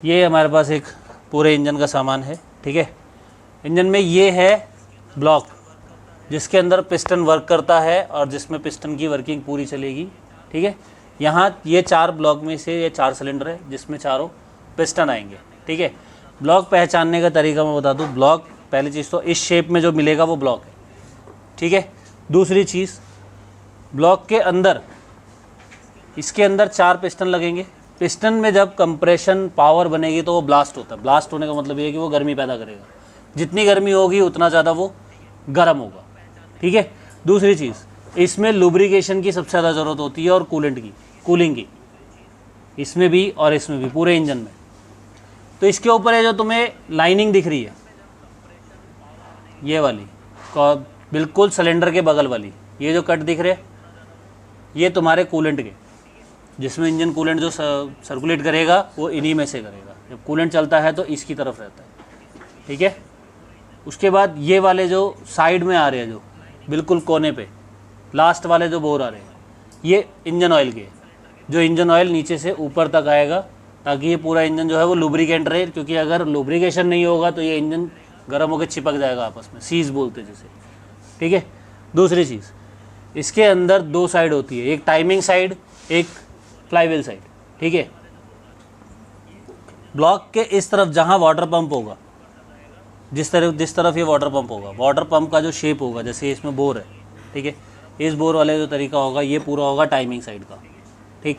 ये हमारे पास एक पूरे इंजन का सामान है। ठीक है, इंजन में ये है ब्लॉक जिसके अंदर पिस्टन वर्क करता है और जिसमें पिस्टन की वर्किंग पूरी चलेगी। ठीक है, यहाँ ये 4 ब्लॉक में से ये 4 सिलेंडर है जिसमें चारों पिस्टन आएंगे। ठीक है, ब्लॉक पहचानने का तरीका मैं बता दूँ। ब्लॉक पहली चीज़ तो इस शेप में जो मिलेगा वो ब्लॉक है। ठीक है, दूसरी चीज़ ब्लॉक के अंदर इसके अंदर 4 पिस्टन लगेंगे। पिस्टन में जब कंप्रेशन पावर बनेगी तो वो ब्लास्ट होता है। ब्लास्ट होने का मतलब ये है कि वो गर्मी पैदा करेगा। जितनी गर्मी होगी उतना ज़्यादा वो गर्म होगा। ठीक है, दूसरी चीज़ इसमें लुब्रिकेशन की सबसे ज़्यादा ज़रूरत होती है और कूलेंट की, कूलिंग की, इसमें भी और इसमें भी, पूरे इंजन में। तो इसके ऊपर है जो तुम्हें लाइनिंग दिख रही है, ये वाली बिल्कुल सिलेंडर के बगल वाली, ये जो कट दिख रहे ये तुम्हारे कूलेंट के, जिसमें इंजन कूलेंट जो सर्कुलेट करेगा वो इन्हीं में से करेगा। जब कूलेंट चलता है तो इसकी तरफ रहता है। ठीक है, उसके बाद ये वाले जो साइड में आ रहे हैं, जो बिल्कुल कोने पे लास्ट वाले जो बोर आ रहे हैं, ये इंजन ऑयल के, जो इंजन ऑयल नीचे से ऊपर तक आएगा ताकि ये पूरा इंजन जो है वो लुब्रिकेंट रहे। क्योंकि अगर लुब्रिकेशन नहीं होगा तो ये इंजन गर्म होकर चिपक जाएगा आपस में, सीज बोलते जिसे। ठीक है, दूसरी चीज़ इसके अंदर 2 साइड होती है, एक टाइमिंग साइड, एक फ्लाईव्हील साइड। ठीक है, ब्लॉक के इस तरफ जहाँ वाटर पंप होगा, जिस तरफ ये वाटर पंप होगा, वाटर पंप का जो शेप होगा, जैसे इसमें बोर है, ठीक है, इस बोर वाले जो तरीका होगा ये पूरा होगा टाइमिंग साइड का। ठीक,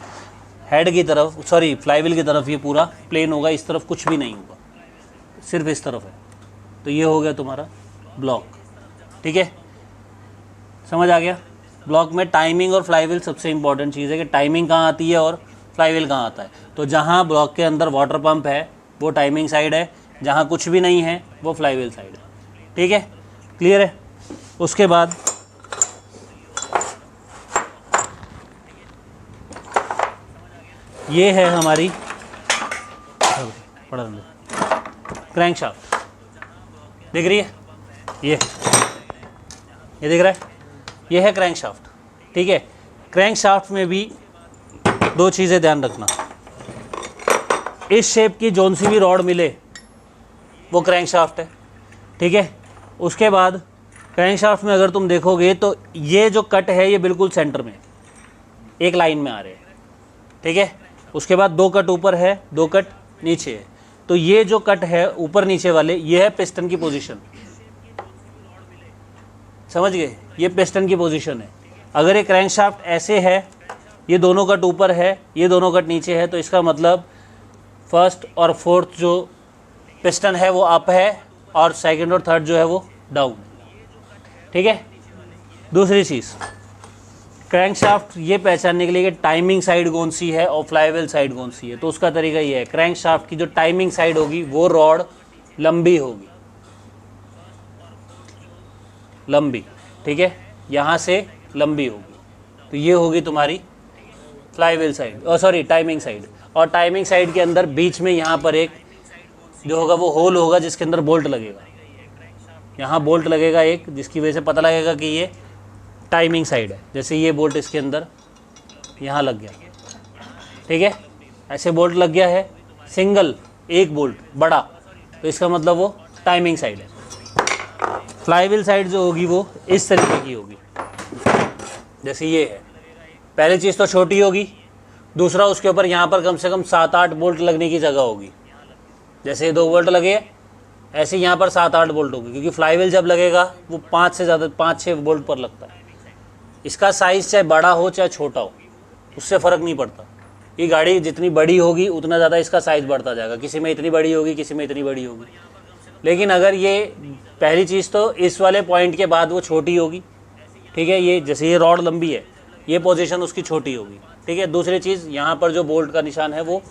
हेड की तरफ, सॉरी फ्लाईव्हील की तरफ ये पूरा प्लेन होगा, इस तरफ कुछ भी नहीं होगा, सिर्फ इस तरफ है। तो ये हो गया तुम्हारा ब्लॉक। ठीक है, समझ आ गया। ब्लॉक में टाइमिंग और फ्लाईव्हील सबसे इंपॉर्टेंट चीज़ है कि टाइमिंग कहाँ आती है और फ्लाईव्हील कहाँ आता है। तो जहाँ ब्लॉक के अंदर वाटर पंप है वो टाइमिंग साइड है, जहाँ कुछ भी नहीं है वो फ्लाईव्हील साइड है। ठीक है, क्लियर है। उसके बाद ये है हमारी क्रैंकशाफ्ट, दिख रही है, ये दिख रहा है, ये है क्रैंकशाफ्ट। ठीक है, क्रैंकशाफ्ट में भी 2 चीज़ें ध्यान रखना। इस शेप की जोन सी भी रॉड मिले वो क्रैंकशाफ्ट है। ठीक है, उसके बाद क्रैंकशाफ्ट में अगर तुम देखोगे तो ये जो कट है ये बिल्कुल सेंटर में एक लाइन में आ रहे हैं। ठीक है, उसके बाद 2 कट ऊपर है, 2 कट नीचे है। तो ये जो कट है ऊपर नीचे वाले, ये है पिस्टन की पोजीशन। समझ गए, ये पिस्टन की पोजीशन है। अगर ये क्रैंकशाफ्ट ऐसे है, ये दोनों कट ऊपर है, ये दोनों कट नीचे है, तो इसका मतलब फर्स्ट और फोर्थ जो पिस्टन है वो अप है और सेकंड और थर्ड जो है वो डाउन। ठीक है, दूसरी चीज़ क्रैंकशाफ्ट ये पहचानने के लिए कि टाइमिंग साइड कौन सी है और फ्लाईव्हील साइड कौन सी है, तो उसका तरीका ये है, क्रैंकशाफ्ट की जो टाइमिंग साइड होगी वो रॉड लंबी होगी, लंबी। ठीक है, यहाँ से लंबी होगी, तो ये होगी तुम्हारी फ्लाईव्हील साइड, और सॉरी टाइमिंग साइड। और टाइमिंग साइड के अंदर बीच में यहाँ पर एक जो होगा वो होल होगा जिसके अंदर बोल्ट लगेगा। यहाँ बोल्ट लगेगा एक, जिसकी वजह से पता लगेगा कि ये टाइमिंग साइड है। जैसे ये बोल्ट इसके अंदर यहाँ लग गया, ठीक है, ऐसे बोल्ट लग गया है, सिंगल एक बोल्ट बड़ा, तो इसका मतलब वो टाइमिंग साइड है। फ्लाईव्हील साइड जो होगी वो इस तरीके की होगी, जैसे ये है। पहली चीज़ तो छोटी होगी, दूसरा उसके ऊपर यहाँ पर कम से कम 7-8 बोल्ट लगने की जगह होगी। जैसे ये 2 बोल्ट लगे, ऐसे यहाँ पर 7-8 बोल्ट होगी, क्योंकि फ्लाईव्हील जब लगेगा वो 5 से ज़्यादा 5-6 बोल्ट पर लगता है। इसका साइज़ चाहे बड़ा हो चाहे छोटा हो, उससे फ़र्क नहीं पड़ता। ये गाड़ी जितनी बड़ी होगी उतना ज़्यादा इसका साइज़ बढ़ता जाएगा, किसी में इतनी बड़ी होगी, किसी में इतनी बड़ी होगी। लेकिन अगर ये पहली चीज़ तो इस वाले पॉइंट के बाद वो छोटी होगी। ठीक है, ये जैसे ये रॉड लंबी है, ये पोजीशन उसकी छोटी होगी। ठीक है, दूसरी चीज़ यहाँ पर जो बोल्ट का निशान है वो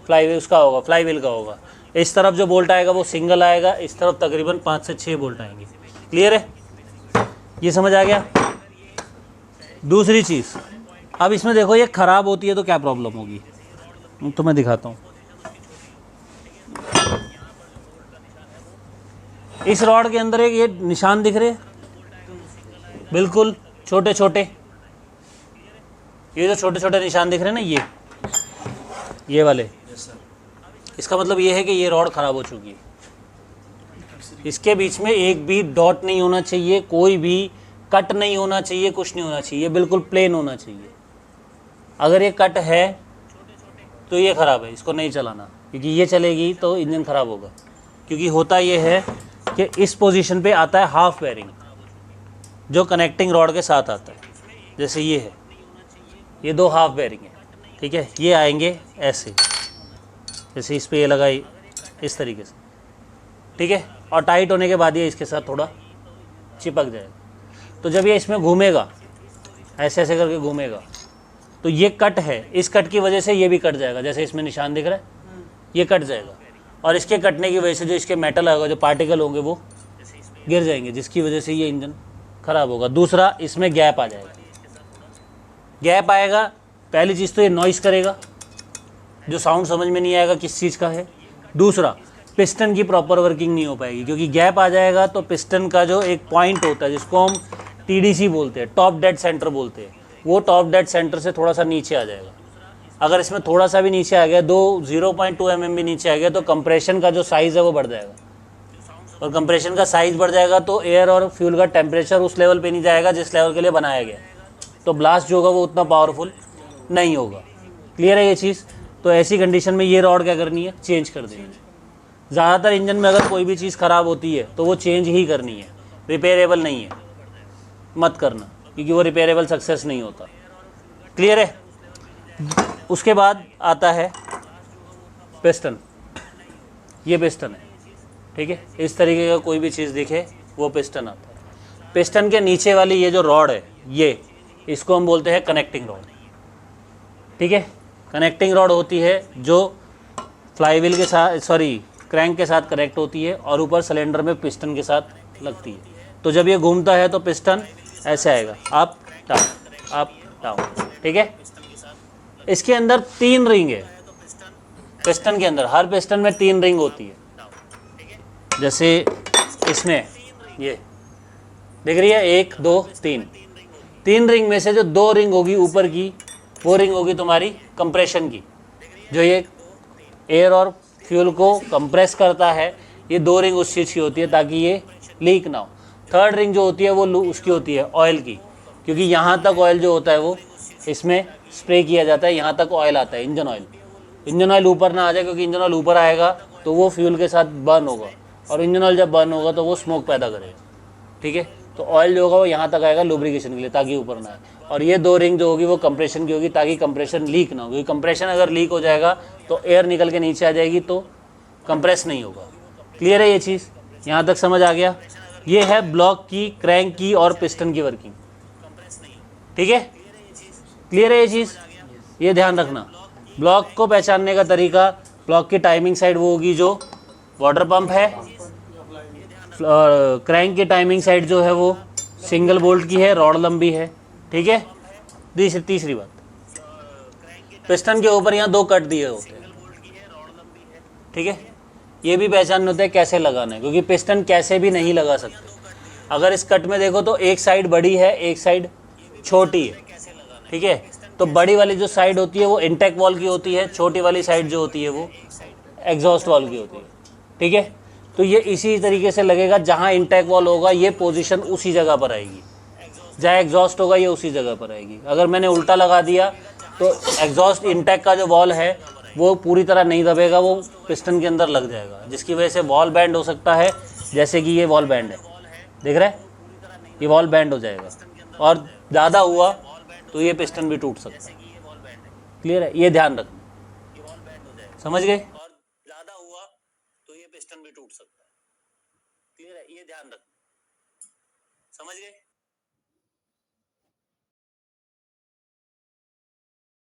फ्लाईव्हील उसका होगा, फ्लाईव्हील का होगा। इस तरफ जो बोल्ट आएगा वो सिंगल आएगा, इस तरफ तकरीबन 5 से 6 बोल्ट आएंगे। क्लियर है, ये समझ आ गया। दूसरी चीज़, अब इसमें देखो ये ख़राब होती है तो क्या प्रॉब्लम होगी, तो मैं दिखाता हूँ। इस रॉड के अंदर एक ये निशान दिख रहे हैं, बिल्कुल छोटे छोटे, ये जो छोटे छोटे निशान दिख रहे हैं ना, ये वाले, इसका मतलब ये है कि ये रॉड ख़राब हो चुकी है। इसके बीच में एक भी डॉट नहीं होना चाहिए, कोई भी कट नहीं होना चाहिए, कुछ नहीं होना चाहिए, बिल्कुल प्लेन होना चाहिए। अगर ये कट है तो ये ख़राब है, इसको नहीं चलाना, क्योंकि ये चलेगी तो इंजन ख़राब होगा। क्योंकि होता ये है कि इस पोजीशन पे आता है हाफ बेयरिंग जो कनेक्टिंग रॉड के साथ आता है। जैसे ये है, ये दो हाफ बेयरिंग है, ठीक है, ये आएंगे ऐसे, जैसे इस पे ये लगाई इस तरीके से, ठीक है, और टाइट होने के बाद ये इसके साथ थोड़ा चिपक जाएगा। तो जब ये इसमें घूमेगा, ऐसे ऐसे करके घूमेगा, तो ये कट है, इस कट की वजह से ये भी कट जाएगा। जैसे इसमें निशान दिख रहा है, ये कट जाएगा, और इसके कटने की वजह से जो इसके मेटल होगा, जो पार्टिकल होंगे वो गिर जाएंगे, जिसकी वजह से ये इंजन ख़राब होगा। दूसरा, इसमें गैप आ जाएगा। गैप आएगा, पहली चीज़ तो ये नॉइस करेगा, जो साउंड समझ में नहीं आएगा किस चीज़ का है। दूसरा, पिस्टन की प्रॉपर वर्किंग नहीं हो पाएगी, क्योंकि गैप आ जाएगा तो पिस्टन का जो एक पॉइंट होता है, जिसको हम TDC बोलते हैं, टॉप डेड सेंटर बोलते हैं, वो टॉप डेड सेंटर से थोड़ा सा नीचे आ जाएगा। अगर इसमें थोड़ा सा भी नीचे आ गया, 0.2 mm भी नीचे आ गया, तो कंप्रेशन का जो साइज़ है वो बढ़ जाएगा, और कंप्रेशन का साइज़ बढ़ जाएगा तो एयर और फ्यूल का टेम्परेचर उस लेवल पे नहीं जाएगा जिस लेवल के लिए बनाया गया, तो ब्लास्ट जो होगा वो उतना पावरफुल नहीं होगा। क्लियर है ये चीज़? तो ऐसी कंडीशन में ये रॉड क्या करनी है, चेंज कर देनी है। ज़्यादातर इंजन में अगर कोई भी चीज़ ख़राब होती है तो वो चेंज ही करनी है, रिपेयरेबल नहीं है, मत करना, क्योंकि वो रिपेयरेबल सक्सेस नहीं होता। क्लियर है? उसके बाद आता है पिस्टन। ये पिस्टन है, ठीक है, इस तरीके का कोई भी चीज़ दिखे वो पिस्टन आता है। पिस्टन के नीचे वाली ये जो रॉड है, ये इसको हम बोलते हैं कनेक्टिंग रॉड, ठीक है। कनेक्टिंग रॉड होती है जो फ्लाईव्हील के साथ, सॉरी, क्रैंक के साथ कनेक्ट होती है और ऊपर सिलेंडर में पिस्टन के साथ लगती है। तो जब ये घूमता है तो पिस्टन ऐसे आएगा, अप डाउन अप डाउन, ठीक है। इसके अंदर 3 रिंग है, पिस्टन के अंदर, हर पिस्टन में 3 रिंग होती है। जैसे इसमें ये दिख रही है, 1 2 3, 3 रिंग में से जो 2 रिंग होगी ऊपर की, वो रिंग होगी तुम्हारी कंप्रेशन की, जो ये एयर और फ्यूल को कंप्रेस करता है। ये 2 रिंग उस चीज़ की होती है ताकि ये लीक ना हो। 3rd रिंग जो होती है वो उसकी होती है ऑयल की, क्योंकि यहाँ तक ऑयल जो होता है वो इसमें स्प्रे किया जाता है, यहाँ तक ऑयल आता है, इंजन ऑयल। इंजन ऑयल ऊपर ना आ जाए, क्योंकि इंजन ऑयल ऊपर आएगा तो वो फ्यूल के साथ बर्न होगा, और इंजन ऑयल जब बर्न होगा तो वो स्मोक पैदा करेगा, ठीक है। तो ऑयल जो होगा वो यहाँ तक आएगा लुब्रिकेशन के लिए, ताकि ऊपर ना आए। और ये 2 रिंग जो होगी वो कंप्रेशन की होगी, ताकि कंप्रेशन लीक ना हो, क्योंकि कंप्रेशन अगर लीक हो जाएगा तो एयर निकल के नीचे आ जाएगी, तो कंप्रेस नहीं होगा। क्लियर है ये चीज़? यहाँ तक समझ आ गया? ये है ब्लॉक की, क्रैंक की और पिस्टन की वर्किंग, ठीक है। क्लियर है ये चीज़? ये ध्यान रखना। ब्लॉक को पहचानने का तरीका, ब्लॉक की टाइमिंग साइड वो होगी जो वाटर पंप है, क्रैंक की टाइमिंग साइड जो है वो सिंगल बोल्ट की है, रॉड लंबी है, ठीक है। तीसरी बात, पिस्टन के ऊपर यहाँ 2 कट दिए होते हैं, ठीक है। ये भी पहचान होता है कैसे लगाना है, क्योंकि पिस्टन कैसे भी नहीं लगा सकते। अगर इस कट में देखो तो एक साइड बड़ी है, एक साइड छोटी है, ठीक है। तो बड़ी वाली जो साइड होती है वो इंटेक वॉल की होती है, छोटी वाली साइड जो होती है वो एग्जॉस्ट वॉल की होती है, ठीक है। तो ये इसी तरीके से लगेगा, जहाँ इंटेक वॉल होगा ये पोजीशन उसी जगह पर आएगी, जहाँ एग्जॉस्ट होगा ये उसी जगह पर आएगी। अगर मैंने उल्टा लगा दिया तो एग्जॉस्ट इंटेक का जो वॉल है वो पूरी तरह नहीं दबेगा, वो पिस्टन के अंदर लग जाएगा, जिसकी वजह से वॉल बैंड हो सकता है। जैसे कि ये वॉल बैंड है, दिख रहा है, ये वॉल बैंड हो जाएगा, और ज़्यादा हुआ तो ये पिस्टन भी टूट सकता है। क्लियर है? ये ध्यान रखना, समझ गए? और ज़्यादा हुआ तो ये पिस्टन भी टूट सकता है। क्लियर है? ये ध्यान रखना, समझ गए?